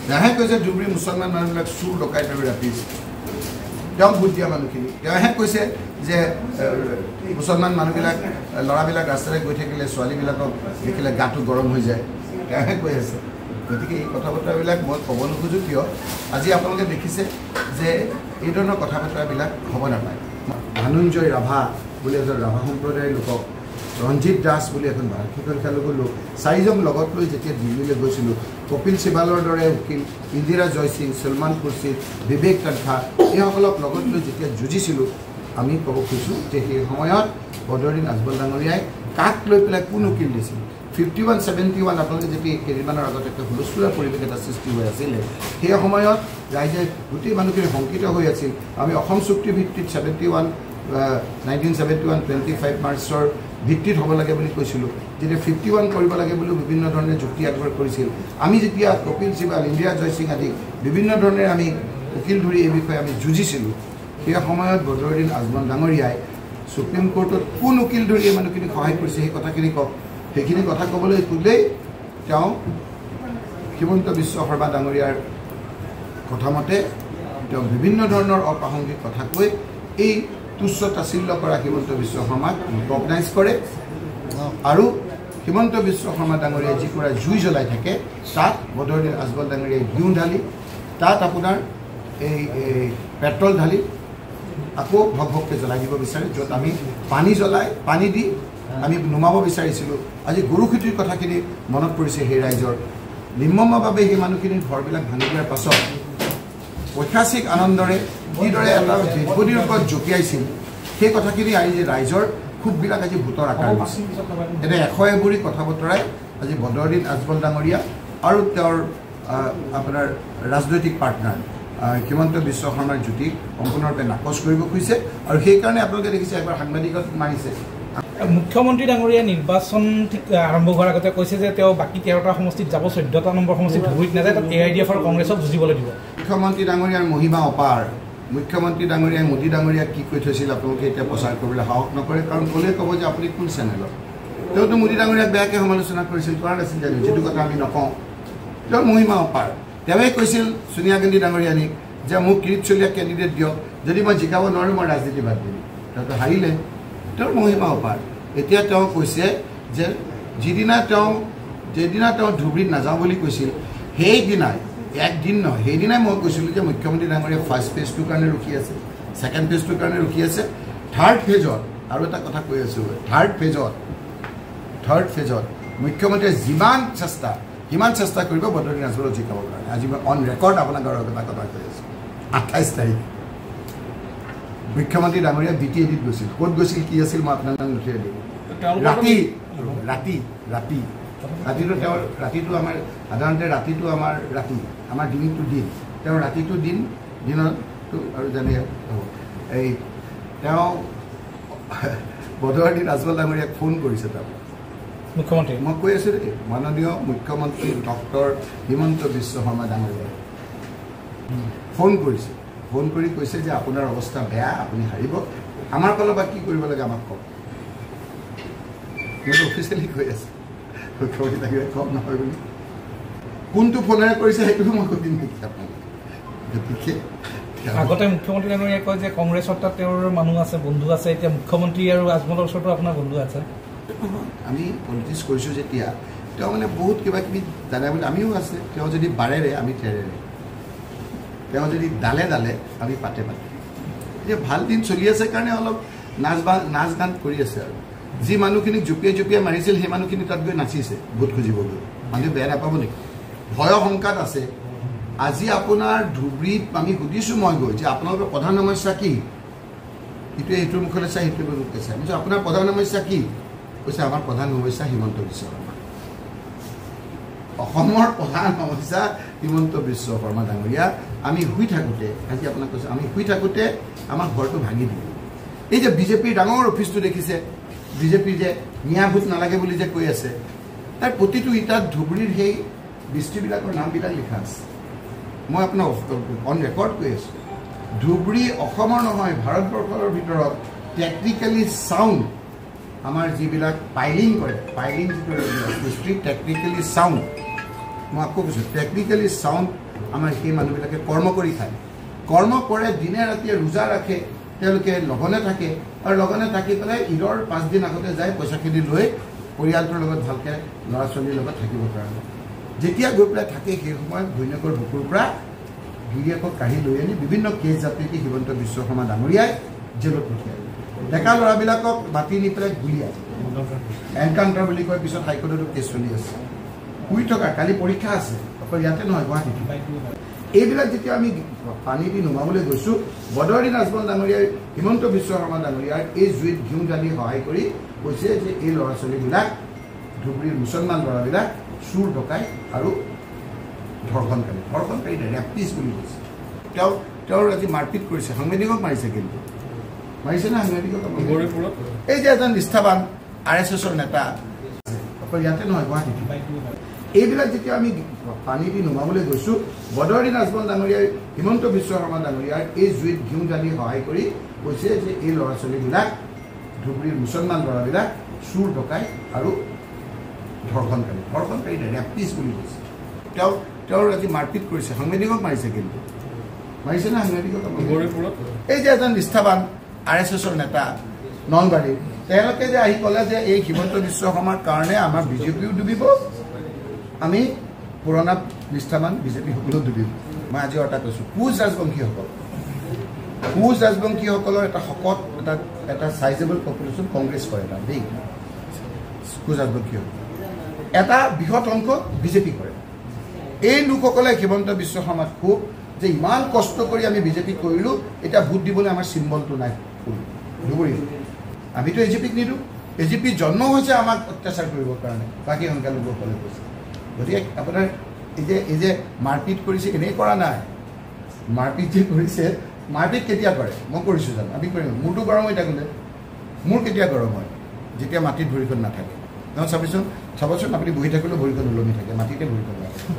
তেওঁহে কৈছে ধুবুৰী মুছলমান মানুহবিলাক চুৰ ডকাইত আৰু ৰাতিছে তেওঁ ভোট দিয়া মানুহখিনি তেওঁহে কৈছে যে মুছলমান মানুহবিলাক ল'ৰাবিলাক ৰাস্তাৰে গৈ থাকিলে ছোৱালীবিলাকক দেখিলে গাটো গৰম হৈ যায় তেওঁহে কৈ আছে গতিকে এই কথা বতৰাবিলাক মই ক'ব নোখোজোঁ কিয় আজি আপোনালোকে দেখিছে যে এই ধৰণৰ কথা বতৰাবিলাক হ'ব নাপায় ধনঞ্জয় ৰাভা বুলি এজন ৰাভা সম্প্ৰদায়ৰ লোকক ৰঞ্জিত দাস বুলি এখন ভাৰতীয় সংখ্যালঘু লোক 4জন লগত লৈ যেতিয়া দিল্লীলৈ গৈছিলোঁ কপিল চিবালৰ দৰে উকিল ইন্দিৰা জয়সিং সলমান খুৰছিদ বিবেক তনখা এইসকলক লগত লৈ যেতিয়া যুঁজিছিলোঁ আমি ক'ব খুজিছোঁ যে সেই সময়ত বদৰুদ্দিন আজমল ডাঙৰীয়াই কাক লৈ পেলাই কোন উকিল দিছিল 51-71 আপোনালোকে যেতিয়া কেইদিনমানৰ আগত এটা হুলস্থুলীয়া পৰিৱেশ এটা সৃষ্টি হৈ আছিলে সেই সময়ত ৰাইজে গোটেই মানুহখিনি শংকিত হৈ আছিল আমি অসম চুক্তি ভিত্তিত 1971 মাৰ্চৰ ভিত্তিত হ'ব লাগে বুলি কৈছিলোঁ যেতিয়া 51 কৰিব লাগে বুলি বিভিন্ন ধৰণে যুক্তি আগবঢ় কৰিছিল আমি যেতিয়া কপিল চিবাল ইন্দিৰা জয়সিং আদি বিভিন্ন ধৰণে আমি উকিল ধৰি এই বিষয়ে আমি যুঁজিছিলোঁ সেই সময়ত বদৰুদ্দিন আজমল ডাঙৰীয়াই সুপ্ৰিম কোৰ্টত কোন উকিল ধৰি এই মানুহখিনিক সহায় কৰিছে সেই কথাখিনি কওক সেইখিনি কথা ক'বলৈ ক'লেই তেওঁ হিমন্ত বিশ্ব শৰ্মা ডাঙৰীয়াৰ কথামতে তেওঁ বিভিন্ন ধৰণৰ অপ্ৰাসংগিক কথা কৈ এই তুচ্ছ তাচ্ছিল্য কৰা হিমন্ত বিশ্ব শৰ্মাক ৰিকগনাইজ কৰে আৰু হিমন্ত বিশ্ব শৰ্মা ডাঙৰীয়াই যিকোৰা জুই জ্বলাই থাকে তাত বদৰুদ্দিন আজমল ডাঙৰীয়াই ঘিউ ঢালি তাত আপোনাৰ এই পেট্ৰল ঢালি আকৌ ভকভককৈ জ্বলাই দিব বিচাৰে য'ত আমি পানী দি আমি নুমাব বিচাৰিছিলোঁ আজি গৰু খেতিৰ কথাখিনি মনত পৰিছে সেই ৰাইজৰ নিৰ্মমভাৱে সেই মানুহখিনিৰ ঘৰবিলাক ভাঙি দিয়াৰ পাছত ঐতিহাসিক আনন্দৰে কিদৰে এটা ডেডবডিৰ ওপৰত জঁপিয়াইছিল সেই কথাখিনি আজি ৰাইজৰ ক্ষোভবিলাক আজি ভূতৰ আকাৰ লৈছে এনে 101 কথা বতৰাই আজি বদৰুদ্দিন আজমল ডাঙৰীয়া আৰু তেওঁৰ আপোনাৰ ৰাজনৈতিক পাৰ্টনাৰ হিমন্ত বিশ্ব শৰ্মাৰ জ্যোতিক সম্পূৰ্ণৰূপে নাকচ কৰিব খুজিছে আৰু সেইকাৰণে আপোনালোকে দেখিছে এবাৰ সাংবাদিকত মাৰিছে মুখ্যমন্ত্ৰী ডাঙৰীয়া নিৰ্বাচন আৰম্ভ হোৱাৰ আগতে কৈছে যে তেওঁ বাকী 13টা সমষ্টিত যাব 14টা নম্বৰ সমষ্টিত ধুবুৰীত নাযায় তাত AIDF আৰু কংগ্ৰেছক যুঁজিবলৈ দিব মুখ্যমন্ত্ৰী ডাঙৰীয়াৰ মহিমা অপাৰ মুখ্যমন্ত্ৰী ডাঙৰীয়াই মোদী ডাঙৰীয়াক কি কৈ থৈছিল আপোনালোকে এতিয়া প্ৰচাৰ কৰিবলৈ সাহস নকৰে কাৰণ ক'লে ক'ব যে আপুনি কোন চেনেলত তেওঁতো মোদী ডাঙৰীয়াক বেয়াকৈ সমালোচনা কৰিছিল কৰা নাছিল জানো যিটো কথা আমি নকওঁ তেওঁৰ মহিমা অপাৰ তেওঁৱে কৈছিল সোনিয়া গান্ধী ডাঙৰীয়ানীক যে মোক কিৰিট চলীয়া কেণ্ডিডেট দিয়ক যদি মই জিকাব নোৱাৰোঁ মই ৰাজনীতি বাদ দিম তেওঁতো হাৰিলে তেওঁৰ মহিমা অপাৰ এতিয়া তেওঁ কৈছে যে যিদিনা তেওঁ ধুবুৰীত নাযাওঁ বুলি কৈছিল সেইদিনাই একদিন নহয় সেইদিনাই মই কৈছিলোঁ যে মুখ্যমন্ত্ৰী ডাঙৰীয়া ফাৰ্ষ্ট ফেজটোৰ কাৰণে ৰখি আছে ছেকেণ্ড ফেজটোৰ কাৰণে ৰখি আছে থাৰ্ড ফেজত আৰু এটা কথা কৈ আছোঁ থাৰ্ড ফেজত মুখ্যমন্ত্ৰীয়ে সিমান চেষ্টা কৰিব বদৰুদ্দিন আজমলক জিকাবৰ কাৰণে আজি মই অন ৰেকৰ্ড আপোনালোকৰ এটা কথা কৈ আছোঁ 28 তাৰিখ মুখ্যমন্ত্ৰী ডাঙৰীয়া BTADত গৈছিল ক'ত গৈছিল কি আছিল মই আপোনালোকক নথিয়াই দিম ৰাতিটো আমাৰ সাধাৰণতে ৰাতিটো আমাৰ দিনটো দিন তেওঁ ৰাতিটো দিনতো আৰু জানে এই তেওঁ বদৰুদ্দিন আজমল ডাঙৰীয়াক ফোন কৰিছে তেওঁ মুখ্যমন্ত্ৰী মই কৈ আছোঁ দেই মাননীয় মুখ্যমন্ত্ৰী ডক্টৰ হিমন্ত বিশ্ব শৰ্মা ডাঙৰীয়াই ফোন কৰিছে ফোন কৰি কৈছে যে আপোনাৰ অৱস্থা বেয়া আপুনি হাৰিব আমাৰ ফালৰ পৰা কি কৰিব লাগে আমাক কওক মই অফিচিয়েলি কৈ আছোঁ মুখ্যমন্ত্ৰী ডাঙৰীয়াই কম নহয় বুলি কোনটো ফোনেৰে কৰিছে সেইটোও মই সুধিম নেকি আপোনালোকে গতিকে আগতে মুখ্যমন্ত্ৰী ডাঙৰীয়াই কয় যে কংগ্ৰেছত তাত তেওঁৰ মানুহ আছে বন্ধু আছে এতিয়া মুখ্যমন্ত্ৰী আৰু আজমলৰ ওচৰতো আপোনাৰ বন্ধু আছে আমি পলিটিক্স কৰিছোঁ যেতিয়া তেওঁ মানে বহুত কিবা কিবি জানে বুলি আমিও আছে তেওঁ যদি বাৰেৰে আমি তেৰেৰে তেওঁ যদি ডালে আমি পাতে এতিয়া ভাল দিন চলি আছে কাৰণে অলপ নাচ গান কৰি আছে আৰু যি মানুহখিনিক জঁপিয়াই মাৰিছিল সেই মানুহখিনি তাত গৈ নাচিছে ভোট খুজিবলৈ মানুহে বেয়া নাপাব নেকি ভয় শংকাত আছে আজি আপোনাৰ ধুবুৰীত আমি সুধিছোঁ মই গৈ যে আপোনালোকৰ প্ৰধান সমস্যা কি ইটোৱে ইটোৰ মুখলৈ চাই সিটোৱে মুখলৈ চাই মই আপোনাৰ প্ৰধান সমস্যা কি কৈছে আমাৰ প্ৰধান সমস্যা হিমন্ত বিশ্ব শৰ্মা অসমৰ প্ৰধান সমস্যা হিমন্ত বিশ্ব শৰ্মা ডাঙৰীয়া আমি শুই থাকোঁতে আজি আপোনাক কৈছোঁ আমি শুই থাকোঁতে আমাৰ ঘৰটো ভাঙি দিলে এই যে বিজেপিৰ ডাঙৰ অফিচটো দেখিছে বিজেপিৰ যে নিয়া ভোট নালাগে বুলি যে কৈ আছে তাৰ প্ৰতিটো ইটাত ধুবুৰীৰ সেই বৃষ্টিবিলাকৰ নামবিলাক লিখা আছে মই আপোনাক অন ৰেকৰ্ড কৈ আছোঁ ধুবুৰী অসমৰ নহয় ভাৰতবৰ্ষৰ ভিতৰত টেকনিকেলি চাউণ্ড আমাৰ যিবিলাক পাইলিং যিটো টেকনিকেলি চাউণ্ড মই আকৌ কৈছোঁ টেকনিকেলি চাউণ্ড আমাৰ সেই মানুহবিলাকে কৰ্ম কৰি খায়, কৰ্ম কৰে, দিনে ৰাতিয়ে ৰোজা ৰাখে, তেওঁলোকে লগনে থাকে আৰু লগনে থাকি পেলাই ঈদৰ 5 দিন আগতে যায় পইচাখিনি লৈ পৰিয়ালটোৰ লগত ভালকৈ ল'ৰা ছোৱালীৰ লগত থাকিব কাৰণে। যেতিয়া গৈ পেলাই থাকে সেই সময়ত ঘৈণীয়েকৰ বুকুৰ পৰা গিৰিয়েকক কাঢ়ি লৈ আনি বিভিন্ন কেছ যাত্ৰীকে হিমন্ত বিশ্ব শৰ্মা ডাঙৰীয়াই জেলত পঠিয়ায়। ডেকা ল'ৰাবিলাকক মাতি নি পেলাই গুলিয়ায়, এনকাউণ্টাৰ বুলি কয়, পিছত হাইকোৰ্টতো কেছ চলি আছে। শুই থকা, কালি পৰীক্ষা আছে, অকল ইয়াতে নহয় গুৱাহাটীত। এইবিলাক যেতিয়া আমি পানী দি নুমাবলৈ গৈছোঁ, বদৰুদ্দিন আজমল ডাঙৰীয়াই হিমন্ত বিশ্ব শৰ্মা ডাঙৰীয়াৰ এই জুইত ঘিউ জ্বালি সহায় কৰি কৈছে যে এই ল'ৰা ছোৱালীবিলাক ধুবুৰীৰ মুছলমান ল'ৰাবিলাক চুৰ ডকাই আৰু ধৰ্ষণকাৰী ৰেপিষ্ট বুলি কৈছে। তেওঁৰ আজি মাৰপিট কৰিছে, সাংবাদিকক মাৰিছে, কিন্তু মাৰিছে না সাংবাদিকক। এই যে এজন নিষ্ঠাবান RSSৰ নেতা, অকল ইয়াতে নহয় গুৱাহাটীত। এইবিলাক যেতিয়া আমি পানী দি নুমাবলৈ গৈছোঁ, বদৰুদ্দিন আজমল ডাঙৰীয়াই হিমন্ত বিশ্ব শৰ্মা ডাঙৰীয়াৰ এই জুইত ঘিউ জ্বালি সহায় কৰি কৈছে যে এই ল'ৰা ছোৱালীবিলাক ধুবুৰীৰ মুছলমান ল'ৰাবিলাক চুৰ ডকাই আৰু ধৰ্ষণকাৰী ৰেপিষ্ট বুলি কৈছে। তেওঁৰ আজি মাৰপিট কৰিছে, সাংবাদিকক মাৰিছে, কিন্তু মাৰিছে না সাংবাদিকক। এই যে এজন নিষ্ঠাবান RSSৰ নেতা নলবাৰীৰ, তেওঁলোকে যে আহি ক'লে যে এই হিমন্ত বিশ্ব শৰ্মাৰ কাৰণে আমাৰ বিজেপিও ডুবিব, আমি পুৰণা নিষ্ঠাবান বিজেপিসকলেও ডুবিব। মই আজি এটা কৈছোঁ, কোচ ৰাজবংশীসকলৰ এটা শকত এটা চাইজেবল পপুলেশ্যন কংগ্ৰেছ কৰে, এটা দেই কোচ ৰাজবংশীসকল, এটা বৃহৎ অংশ বিজেপি কৰে। এই লোকসকলে হিমন্ত বিশ্ব শৰ্মাক খুব যে ইমান কষ্ট কৰি আমি বিজেপি কৰিলোঁ, এতিয়া ভোট দিবলৈ আমাৰ চিম্বলটো নাই ধুবুৰী। আমিতো AGPক নিদিওঁ, AGP জন্ম হৈছে আমাক অত্যাচাৰ কৰিবৰ কাৰণে, বাকী সংখ্যালঘুসকলে কৈছে। গতিকে আপোনাৰ এই যে মাৰপিট কৰিছে, এনেই কৰা নাই। মাৰপিট যে কৰিছে, মাৰপিট কেতিয়া কৰে? মই কৰিছোঁ জানো? আমি কৰিম? মোৰতো গৰম হৈ থাকোঁতে, মোৰ কেতিয়া গৰম হয়? যেতিয়া মাটিত ভৰিখন নাথাকে। নহয় চাবচোন, আপুনি বহি থাকিলেও ভৰিখন ওলমি থাকে, মাটিতে ভৰিখন নাথাকে।